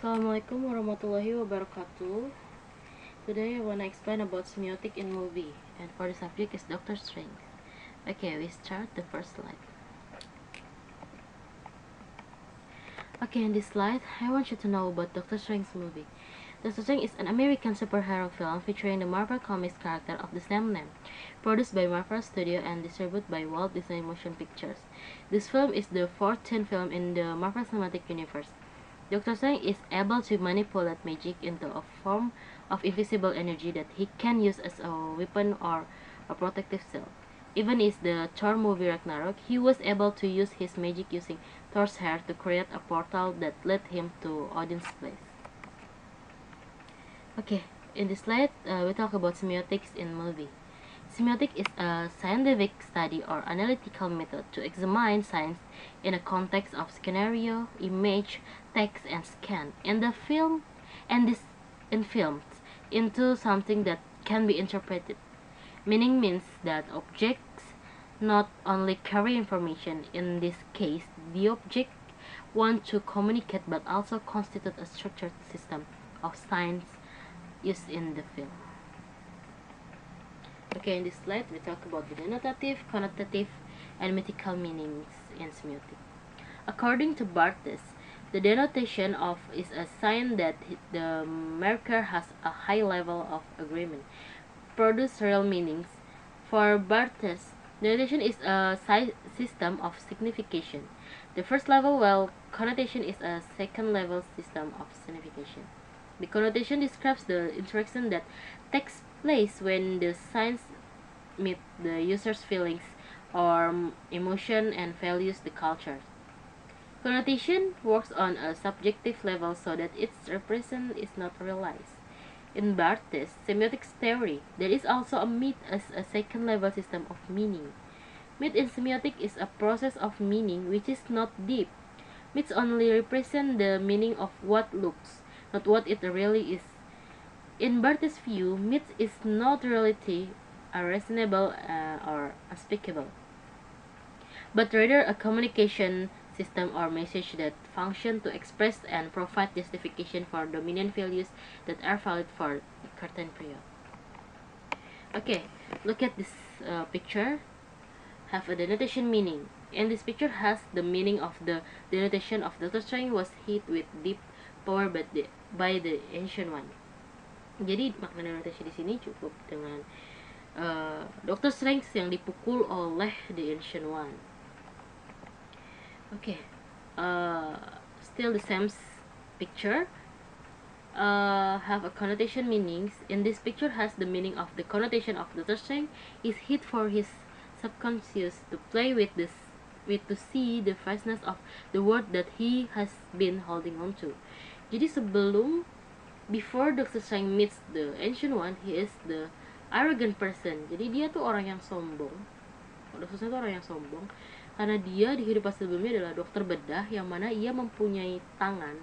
Assalamualaikum warahmatullahi wabarakatuh. Today I wanna explain about semiotic in movie, and for the subject is Doctor Strange. Okay, we start the first slide. Okay, in this slide, I want you to know about Doctor Strange movie. Doctor Strange is an American superhero film featuring the Marvel Comics character of the same name, produced by Marvel Studio and distributed by Walt Disney Motion Pictures. This film is the 14th film in the Marvel Cinematic Universe. Doctor Strange is able to manipulate magic into a form of invisible energy that he can use as a weapon or a protective shield. Even in the Thor movie Ragnarok, he was able to use his magic using Thor's hair to create a portal that led him to Odin's place. Okay, in this slide, we talk about semiotics in movie. Semiotic is a scientific study or analytical method to examine science in a context of scenario, image, text, and scan in the film and this in films into something that can be interpreted. Meaning means that objects not only carry information, in this case the object want to communicate, but also constitute a structured system of science used in the film. Okay, in this slide we talk about the denotative, connotative, and mythical meanings in semiotic. According to Barthes, the denotation of is a sign that the marker has a high level of agreement, produce real meanings. For Barthes, denotation is a system of signification. The first level, while connotation is a second level system of signification. The connotation describes the interaction that takes place when the signs meet the user's feelings or emotion and values the culture. Connotation works on a subjective level so that its representation is not realized. In Barthes' semiotics theory, there is also a myth as a second level system of meaning. Myth in semiotics is a process of meaning which is not deep. Myths only represent the meaning of what looks, not what it really is. In Barthes' view, myth is not reality, a reasonable or unspeakable, but rather a communication system or message that function to express and provide justification for dominant values that are valid for a certain period. Okay, look at this picture. Have a denotation meaning. And this picture has the meaning of the denotation of Doctor Strange was hit with deep power by the Ancient One. Jadi makna denotasi di sini cukup dengan Doctor Strange yang dipukul oleh the Ancient One. Okay, still the same picture. Have a connotation meanings. In this picture has the meaning of the connotation of Doctor Strange is hit for his subconscious to play with to see the vastness of the world that he has been holding on to. Jadi before Doctor Strange meets the Ancient One, he is the arrogant person. Jadi dia tuh orang yang sombong. Doctor Strange tuh orang yang sombong karena dia di kehidupan sebelumnya adalah dokter bedah yang mana ia mempunyai tangan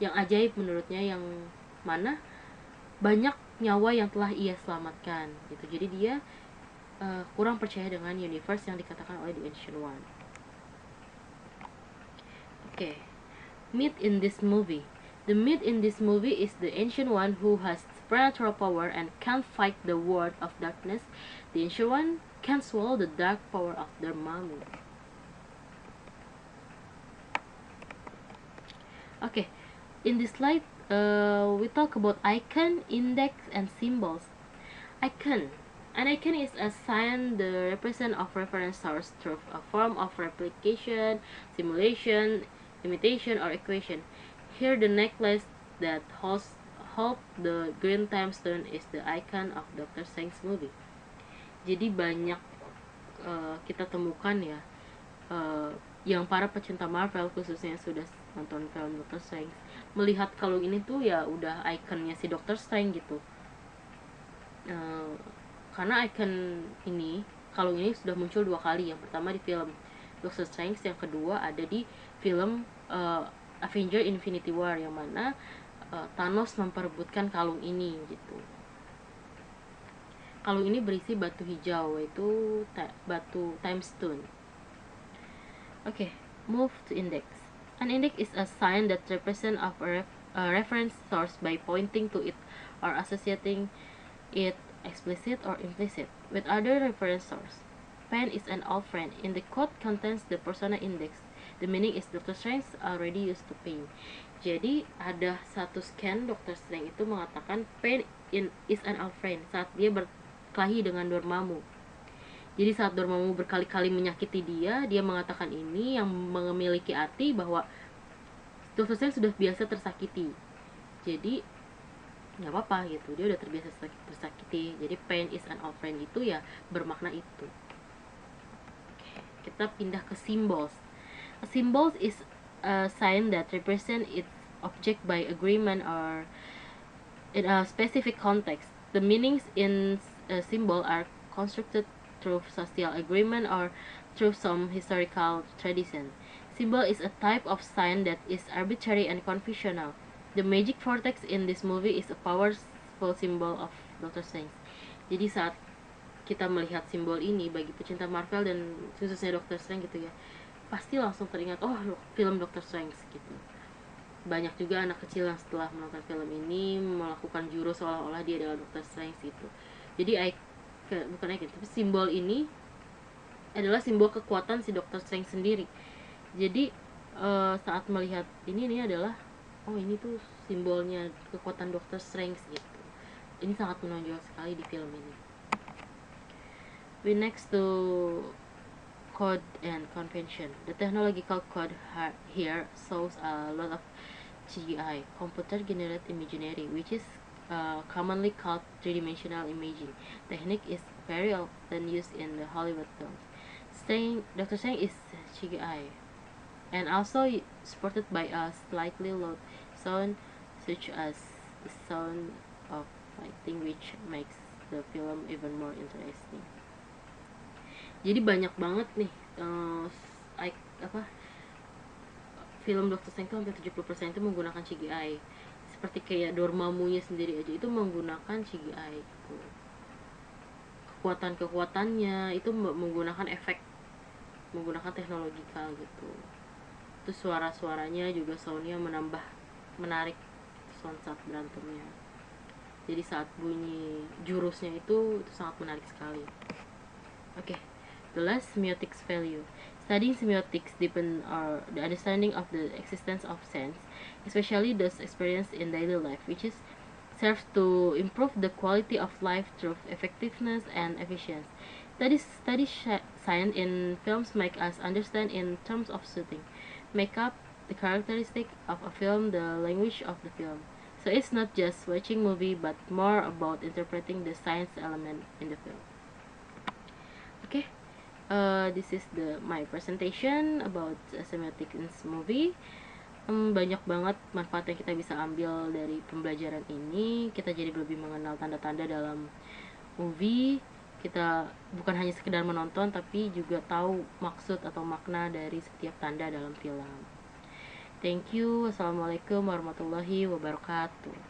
yang ajaib menurutnya, yang mana banyak nyawa yang telah ia selamatkan gitu. Jadi dia kurang percaya dengan universe yang dikatakan oleh the Ancient One. Okay, myth in this movie. The myth in this movie is the Ancient One who has supernatural power and can fight the world of darkness. The Ancient One can swallow the dark power of their mummy. Okay, in this slide, we talk about icon, index, and symbols. An icon is a sign the represent of reference source through a form of replication, simulation, imitation, or equation. Here, the necklace that holds the green time stone is the icon of Doctor Strange movie. Jadi banyak kita temukan ya, yang para pecinta Marvel khususnya yang sudah nonton film Doctor Strange melihat kalung ini tuh ya udah ikonnya si Doctor Strange gitu. Karena kalung ini sudah muncul 2 kali. Yang pertama di film Doctor Strange, yang kedua ada di film Avengers Infinity War yang mana Thanos memperebutkan kalung ini gitu. Kalung ini berisi batu hijau, yaitu batu time stone. Okay, move to index. An index is a sign that represents a reference source by pointing to it or associating it explicit or implicit with other reference source. Pen is an old friend. In the quote contains the persona index. The meaning is Dr. Strange already used to pain. Jadi ada satu scan Dr. Strange itu mengatakan Pen is an old friend saat dia berkelahi dengan Dormammu. Jadi saat Dormammu berkali-kali menyakiti dia mengatakan ini yang memiliki arti bahwa Dr. Strange sudah biasa tersakiti. Jadi nggak apa-apa gitu, dia udah terbiasa tersakiti. Jadi pain is an old friend itu ya bermakna itu. Kita pindah ke symbols. A symbol is a sign that represent its object by agreement or in a specific context. The meanings in a symbol are constructed through social agreement or through some historical tradition. Symbol is a type of sign that is arbitrary and conventional. The magic vortex in this movie is a powerful symbol of Doctor Strange. Jadi saat kita melihat simbol ini bagi pecinta Marvel dan khususnya Doctor Strange gitu ya, pasti langsung teringat film Doctor Strange gitu. Banyak juga anak kecil yang setelah menonton film ini melakukan jurus seolah-olah dia adalah Doctor Strange gitu. Jadi tapi simbol ini adalah simbol kekuatan si Doctor Strange sendiri. Jadi saat melihat ini adalah ini tuh simbolnya kekuatan Doctor Strange gitu. Ini sangat menonjol sekali di film ini. We next to code and convention. The technological code here shows a lot of CGI, computer generated imagery, which is commonly called three-dimensional imaging. Technique is very often used in the Hollywood films. Doctor Strange is CGI, and also supported by a slightly low sound, such as the sound of fighting, which makes the film even more interesting. Jadi banyak banget nih film Doctor Strange itu hampir 70% itu menggunakan CGI. Seperti kayak Dormammu-nya sendiri aja itu menggunakan CGI gitu. Kekuatannya itu menggunakan efek, menggunakan teknologikal gitu. Terus suaranya juga soundnya menambah menarik sound saat berantemnya. Jadi saat bunyi jurusnya itu sangat menarik sekali. The last, semiotics value. Studying semiotics deepens the understanding of the existence of sense, especially those experienced in daily life, which serves to improve the quality of life through effectiveness and efficiency. Study science in films make us understand in terms of shooting, make up the characteristic of a film, the language of the film. So it's not just watching movie, but more about interpreting the science element in the film. This is my presentation about semiotics in movie. Banyak banget manfaat yang kita bisa ambil dari pembelajaran ini. Kita jadi lebih mengenal tanda-tanda dalam movie. Kita bukan hanya sekedar menonton, tapi juga tahu maksud atau makna dari setiap tanda dalam film. Thank you. Wassalamualaikum warahmatullahi wabarakatuh.